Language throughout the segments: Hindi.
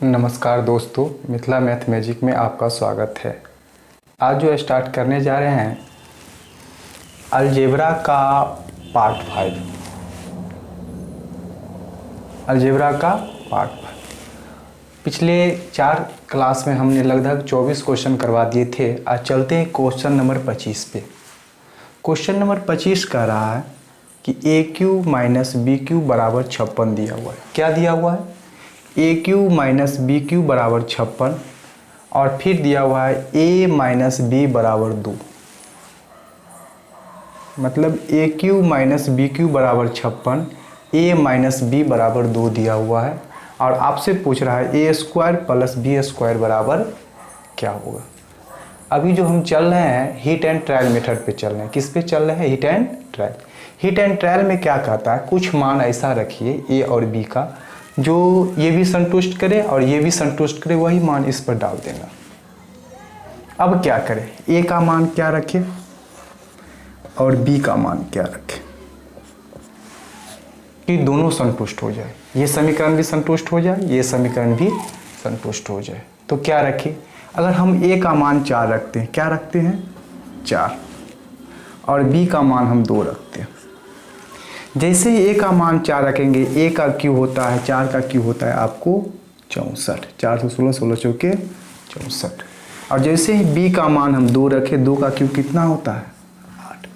नमस्कार दोस्तों, मिथिला मैथ मैजिक में आपका स्वागत है। आज जो स्टार्ट करने जा रहे हैं अलजेब्रा का पार्ट 5। अलजेब्रा का पार्ट 5 पिछले 4 क्लास में हमने लगभग 24 क्वेश्चन करवा दिए थे। आज चलते हैं क्वेश्चन नंबर 25 पे। क्वेश्चन नंबर 25 कह रहा है कि ए क्यू माइनस बी क्यू बराबर 56 दिया हुआ है। क्या दिया हुआ है? ए क्यू माइनस बी क्यू बराबर 56 और फिर दिया हुआ है ए माइनस बी बराबर 2। मतलब ए क्यू माइनस बी क्यू बराबर 56, ए माइनस बी बराबर 2 दिया हुआ है और आपसे पूछ रहा है ए स्क्वायर प्लस बी स्क्वायर बराबर क्या होगा। अभी जो हम चल रहे हैं हिट एंड ट्रायल मेथड पे चल रहे हैं। किस पे चल रहे हैं? Hit and trial. Hit and trial में क्या कहता है, कुछ मान ऐसा रखिए ए और बी का जो ये भी संतुष्ट करे और ये भी संतुष्ट करे, वही मान इस पर डाल देना। अब क्या करें, ए का मान क्या रखें और बी का मान क्या रखें कि दोनों संतुष्ट हो जाए। ये समीकरण भी संतुष्ट हो जाए, ये समीकरण भी संतुष्ट हो जाए। तो क्या रखें? अगर हम ए का मान 4 रखते हैं, क्या रखते हैं 4, और बी का मान हम 2 रखते हैं। जैसे ही ए का मान 4 रखेंगे, ए का क्यू होता है 4 का क्यू होता है आपको 64, 4 से 16, 16 चौके 64। और जैसे ही बी का मान हम 2 रखें, 2 का क्यू कितना होता है 8।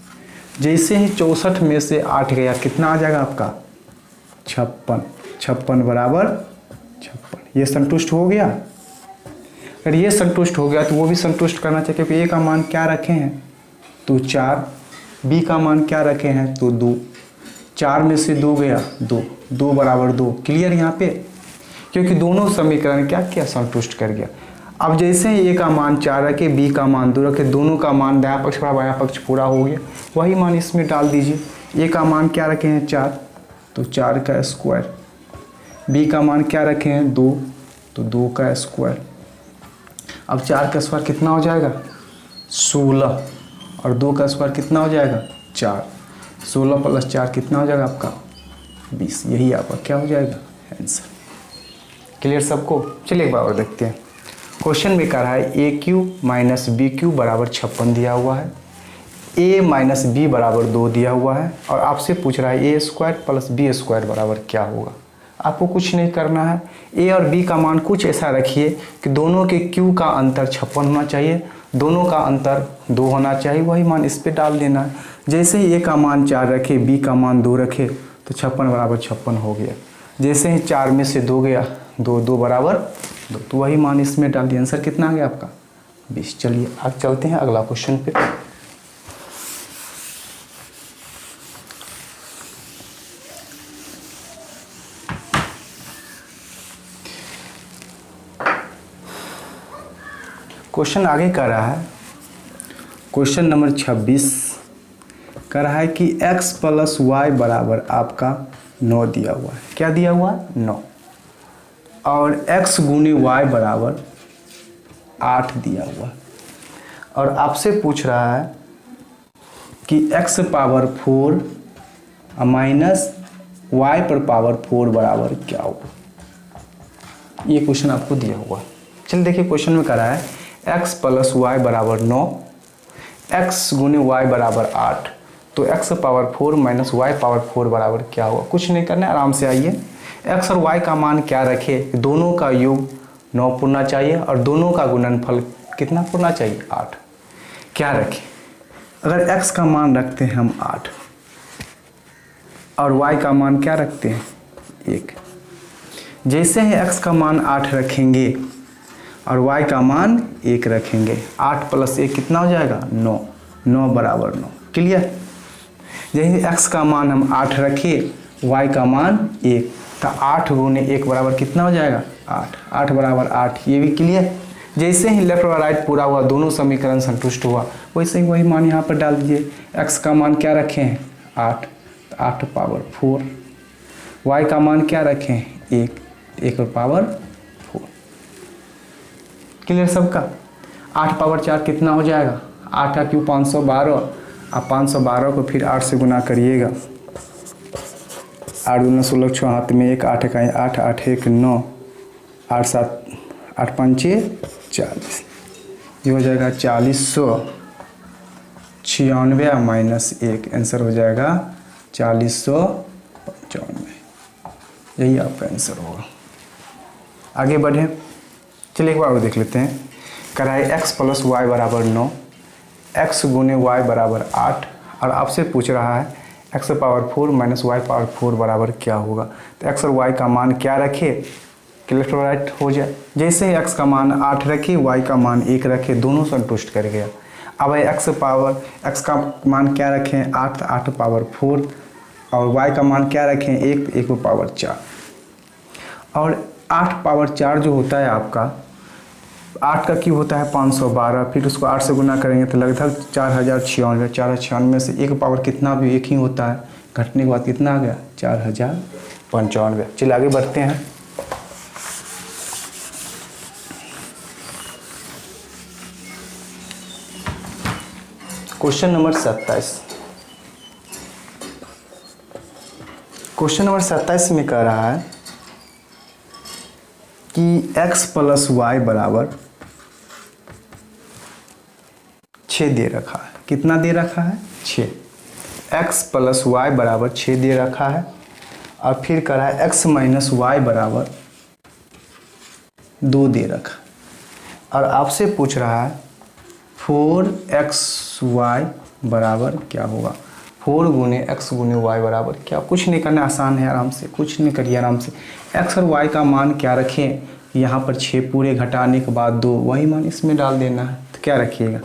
जैसे ही 64 में से 8 गया, कितना आ जाएगा आपका 56। 56 बराबर 56। ये संतुष्ट हो गया। अगर ये संतुष्ट हो गया तो वो भी संतुष्ट करना चाहिए, क्योंकि ए का मान क्या रखे हैं तो 4, बी का मान क्या रखे हैं तो 2। 4 में से 2 गया 2, 2 बराबर 2। क्लियर यहाँ पे? क्योंकि दोनों समीकरण क्या क्या संतुष्ट कर गया। अब जैसे ही ए का मान 4 रखे, बी का मान 2 रखे, दोनों का मान दायां पक्ष बड़ा बायां पक्ष पूरा हो गया, वही मान इसमें डाल दीजिए। ए का मान क्या रखे हैं 4, तो 4 का स्क्वायर। बी का मान क्या रखे हैं 2, तो 2 का स्क्वायर। अब 4 का स्क्वायर कितना हो जाएगा 16, और 2 का स्क्वायर कितना हो जाएगा 4। 16 प्लस 4 कितना हो जाएगा आपका 20। यही आपका क्या हो जाएगा आंसर। क्लियर सबको? चलिए एक बार और देखते हैं। क्वेश्चन में कह रहा है ए क्यू माइनस बी क्यू बराबर 56 दिया हुआ है, ए माइनस बी बराबर 2 दिया हुआ है और आपसे पूछ रहा है ए स्क्वायर प्लस बी स्क्वायर बराबर क्या होगा। आपको कुछ नहीं करना है। ए और बी का मान कुछ ऐसा रखिए कि दोनों के क्यू का अंतर 56 होना चाहिए, दोनों का अंतर 2 होना चाहिए, वही मान इस पे डाल देना है। जैसे ही ए का मान 4 रखे, बी का मान 2 रखे, तो 56 बराबर 56 हो गया। जैसे ही 4 में से 2 गया, 2, 2 बराबर 2, तो वही मान इसमें डाल दिया। आंसर कितना आ गया आपका 20। चलिए अब चलते हैं अगला क्वेश्चन पे। क्वेश्चन आगे कर रहा है, क्वेश्चन नंबर 26 कर रहा है कि x प्लस वाई बराबर आपका 9 दिया हुआ है। क्या दिया हुआ है 9, और x गुने y बराबर 8 दिया हुआ है। और आपसे पूछ रहा है कि x पावर 4 माइनस y पर पावर 4 बराबर क्या होगा। ये क्वेश्चन आपको दिया हुआ है। चलिए देखिए, क्वेश्चन में कर रहा है x प्लस वाई बराबर 9, x गुने y बराबर 8, तो x power 4 minus y power 4 बराबर क्या होगा। कुछ नहीं करना है, आराम से आइए। x और y का मान क्या रखे, दोनों का योग 9 पूर्णा चाहिए और दोनों का गुणनफल कितना पूर्णा चाहिए 8। क्या रखें? अगर x का मान रखते हैं हम 8 और y का मान क्या रखते हैं 1, जैसे ही x का मान 8 रखेंगे और y का मान 1 रखेंगे, 8 प्लस 1 कितना हो जाएगा 9, 9 बराबर 9। क्लियर? जैसे x का मान हम 8 रखे, y का मान 1, तो 8 गुने 1 बराबर कितना हो जाएगा 8, 8 बराबर 8। ये भी क्लियर? जैसे ही लेफ्ट और राइट पूरा हुआ, दोनों समीकरण संतुष्ट हुआ, वैसे ही वही मान यहाँ पर डाल दीजिए। x का मान क्या रखे हैं 8, तो 8 पावर 4, y का मान क्या रखे हैं 1, 1 पावर 4। क्लियर सबका? 8 पावर 4 कितना हो जाएगा, 8 का क्यू 512, आप 512 को फिर 8 से गुना करिएगा। 8 दूना 16, 6 हाथ में 1, 8 का 8, 8 1 9, 8 7 8 5 40, ये हो जाएगा 4096 माइनस 1, आंसर हो जाएगा 4095। यही आपका आंसर होगा। आगे बढ़े, चलिए एक बार और देख लेते हैं। कराए x प्लस वाई बराबर 9, x गुने वाई बराबर 8, और आपसे पूछ रहा है x power 4 minus y power 4 बराबर क्या होगा। तो x और y का मान क्या रखे कि लेफ्ट और राइट हो जाए। जैसे ही x का मान 8 रखे, y का मान 1 रखे, दोनों संतुष्ट कर गया। अब x का मान क्या रखें 8, 8 पावर 4, और y का मान क्या रखें 1, 1 पावर 4। और 8 पावर 4 जो होता है आपका, 8 का क्यूब होता है 512, फिर उसको 8 से गुना करेंगे तो लगभग 4096। 4096 से 1 पावर कितना भी 1 ही होता है, घटने के बाद कितना आ गया 4095। चलिए आगे बढ़ते हैं। Question number 27। क्वेश्चन नंबर 27 में कह रहा है कि x प्लस वाई बराबर 6 दे रखा है। कितना दे रखा है 6। x प्लस वाई बराबर 6 दे रखा है, और फिर कह रहा है x माइनस वाई बराबर 2 दे रखा, और आपसे पूछ रहा है 4xy बराबर क्या होगा। 4 गुने x गुने y बराबर क्या, कुछ नहीं करना, आसान है, आराम से कुछ नहीं करिए, आराम से x और y का मान क्या रखें, यहाँ पर 6 पूरे घटाने के बाद 2, वही मान इसमें डाल देना है। तो क्या रखिएगा,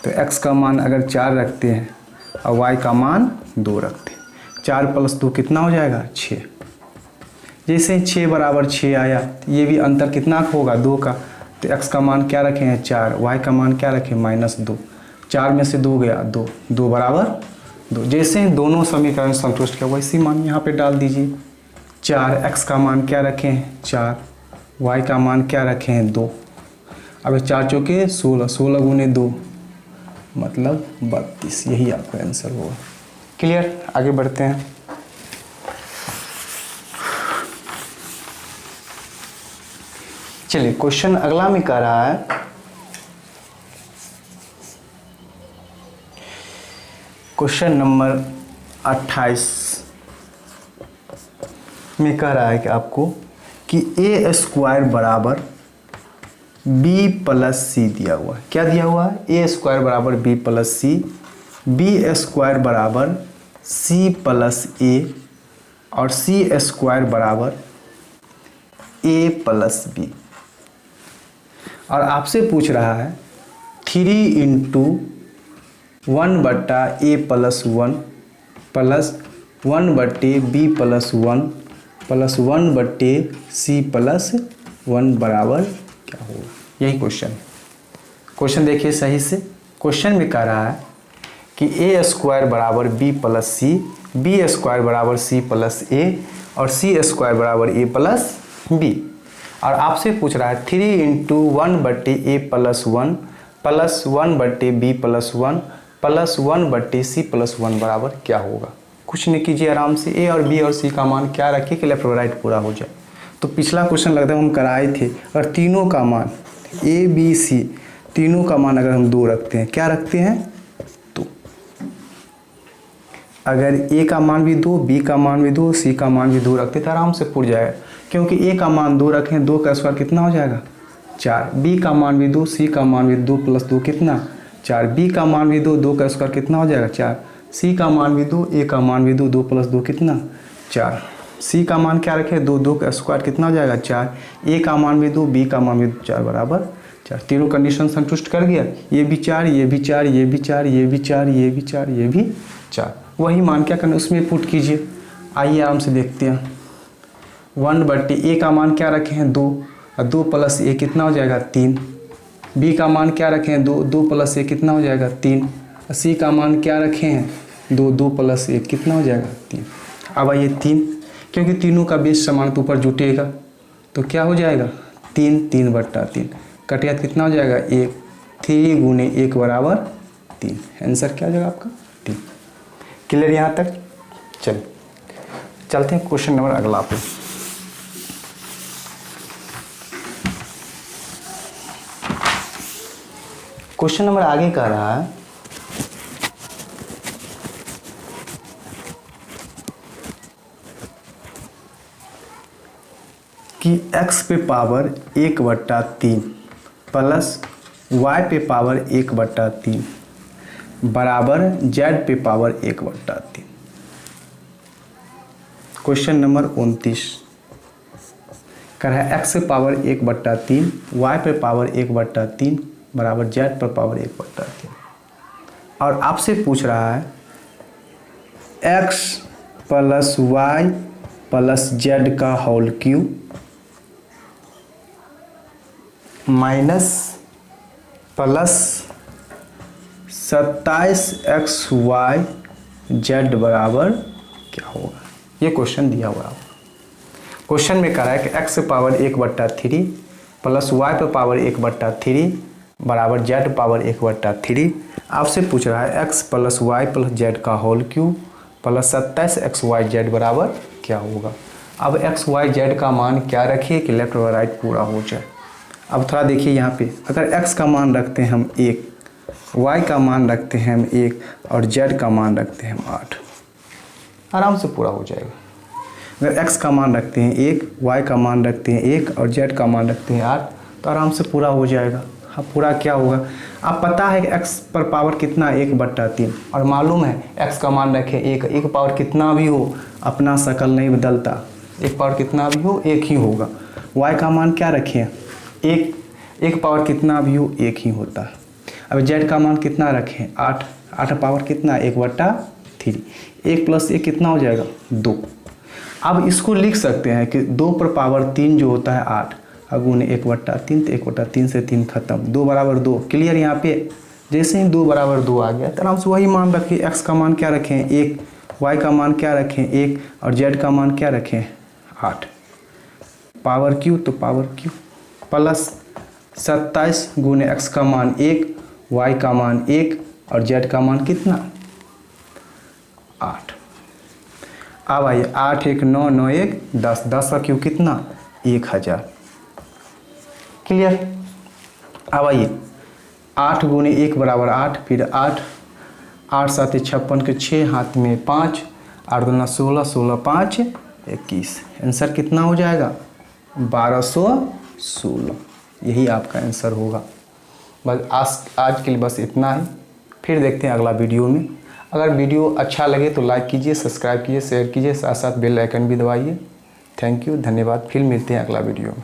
तो x का मान अगर 4 रखते हैं और y का मान 2 रखते हैं, 4 प्लस 2 कितना हो जाएगा 6। जैसे 6 बराबर 6 आया, तो ये भी अंतर कितना होगा 2 का, तो x का मान क्या रखे हैं 4, y का मान क्या रखें -2, 4 में से 2 गया 2, 2 बराबर 2। जैसे ही दोनों समीकरण संतुष्ट किया, वैसी मान यहाँ पे डाल दीजिए। 4, x का मान क्या रखें हैं 4, y का मान क्या रखें हैं 2। अब 4 चौके 16, 16 गुने 2 मतलब 32, यही आपका आंसर होगा। क्लियर, आगे बढ़ते हैं। चलिए क्वेश्चन अगला में कह रहा है क्वेश्चन नंबर 28 में कह रहा है कि आपको कि a स्क्वायर बराबर b प्लस सी दिया हुआ है। क्या दिया हुआ है, a स्क्वायर बराबर b प्लस सी, b स्क्वायर बराबर c प्लस a, और c स्क्वायर बराबर a प्लस b। और आपसे पूछ रहा है 3 इंटू 1 बट्टा a प्लस 1 प्लस 1 बट्टे b प्लस 1 प्लस 1 बट्टे c प्लस 1 बराबर क्या होगा। यही क्वेश्चन है। क्वेश्चन देखिए सही से। क्वेश्चन में कह रहा है कि a स्क्वायर बराबर b प्लस सी, b स्क्वायर बराबर c प्लस a, और c स्क्वायर बराबर a प्लस b। और आपसे पूछ रहा है 3 इंटू 1 बट्टे a प्लस 1 प्लस 1 बट्टे b प्लस 1 प्लस 1 बट्टे c प्लस 1 बराबर क्या होगा। कुछ नहीं कीजिए, आराम से a और b और c का मान क्या रखिए कि लेफ्ट और राइट पूरा हो जाए। तो पिछला क्वेश्चन लगता है हम कराए थे, और तीनों का मान a b c तीनों का मान अगर हम 2 रखते हैं, क्या रखते हैं 2। अगर a का मान भी 2, b का मान भी 2, c का मान भी 2 रखते तो आराम से पूर जाएगा, क्योंकि a का मान 2 रखें, 2 का स्क्वायर कितना हो जाएगा 4, b का मान भी 2, c का मान भी 2 प्लस 2 कितना 4, b का मान भी 2, 2 का स्क्वायर कितना हो जाएगा 4, c का मान भी 2, a का मान भी 2, 2 प्लस 2 कितना 4, c का मान क्या रखें 2, 2 का स्क्वायर कितना हो जाएगा 4, a का मान भी 2, b का मान भी 4 बराबर 4। तीनों कंडीशन संतुष्ट कर गया, ये भी 4, ये भी 4, ये भी 4, ये भी 4, ये भी 4, ये भी 4। वही मान क्या करना उसमें पुट कीजिए। आइए आराम से देखते हैं। 1 बट्टे a का मान क्या रखे हैं 2, और 2 प्लस a कितना हो जाएगा 3, b का मान क्या रखे हैं 2, 2 प्लस a कितना हो जाएगा 3, और c का मान क्या रखे हैं 2, 2 प्लस 1 कितना हो जाएगा 3। अब आइए 3, क्योंकि तीनों का बेस समान तो ऊपर जुटेगा, तो क्या हो जाएगा 3, 3 बट्टा 3 कटिया कितना हो जाएगा 1, 3 गुने 1 बराबर 3। आंसर क्या हो जाएगा आपका 3। क्लियर यहाँ तक। चलिए चलते हैं क्वेश्चन नंबर अगला पे। क्वेश्चन नंबर आगे कह रहा है कि x पे पावर 1/3 प्लस y पे पावर 1/3 बराबर z पे पावर 1/3। क्वेश्चन नंबर 29 कर है x पे पावर 1/3 y पे पावर 1/3 बराबर z पे पावर 1/3 और आपसे पूछ रहा है x plus y plus z का whole cube minus plus 27xy z बराबर क्या होगा। ये क्वेश्चन दिया हुआ है। क्वेश्चन में कह रहा है कि x पावर 1/3 प्लस y पे पावर 1/3 बराबर z पावर 1/3। आपसे पूछ रहा है x plus y plus z का whole cube plus 27xy z बराबर क्या होगा। अब x y z का मान क्या रखिए कि लेफ्ट और राइट पूरा हो जाए। अब थोड़ा देखिए यहाँ पे, अगर x का मान रखते हैं हम 1, y का मान रखते हैं हम 1 और z का मान रखते हैं हम 8, आराम से पूरा हो जाएगा। अगर x का मान रखते हैं 1, y का मान रखते हैं 1 और z का मान रखते हैं 8 तो आराम से पूरा हो जाएगा। हाँ, पूरा क्या होगा, अब पता है कि x पर पावर कितना 1/3 और मालूम है x का मान रखें 1, एक पावर कितना भी हो अपना शकल नहीं बदलता, एक पावर कितना भी हो एक ही होगा। y का मान क्या रखें, एक पावर कितना भी हो एक ही होता है। अब z का मान कितना रखें 8, 8 पावर कितना 1/3, 1 प्लस 1 कितना हो जाएगा 2। अब इसको लिख सकते हैं कि 2 पर पावर 3 जो होता है 8 अगुने 1/3 तो 1/3 से 3 खत्म, 2 बराबर 2 क्लियर। यहाँ पे जैसे ही 2 बराबर 2 आ गया तो आराम से वही मान रखिए। x का मान क्या रखें 1, y का मान क्या रखें 1 और z का मान क्या रखें 8। पावर क्यू तो पावर क्यू प्लस 27 गुने x का मान 1, y का मान 1 और z का मान कितना 8। अब आइए 8 1 9 9 1 10, 10 का क्यू कितना 1000 क्लियर। अब आइए 8 गुने 1 बराबर 8, फिर 8 8 7 56 के 6 हाथ में 5, 8 दूना 16, 16 5 21, आंसर कितना हो जाएगा 1216। यही आपका आंसर होगा। बस आज के लिए बस इतना ही, फिर देखते हैं अगला वीडियो में। अगर वीडियो अच्छा लगे तो लाइक कीजिए, सब्सक्राइब कीजिए, शेयर कीजिए, साथ साथ बेल आइकन भी दबाइए। थैंक यू, धन्यवाद। फिर मिलते हैं अगला वीडियो में।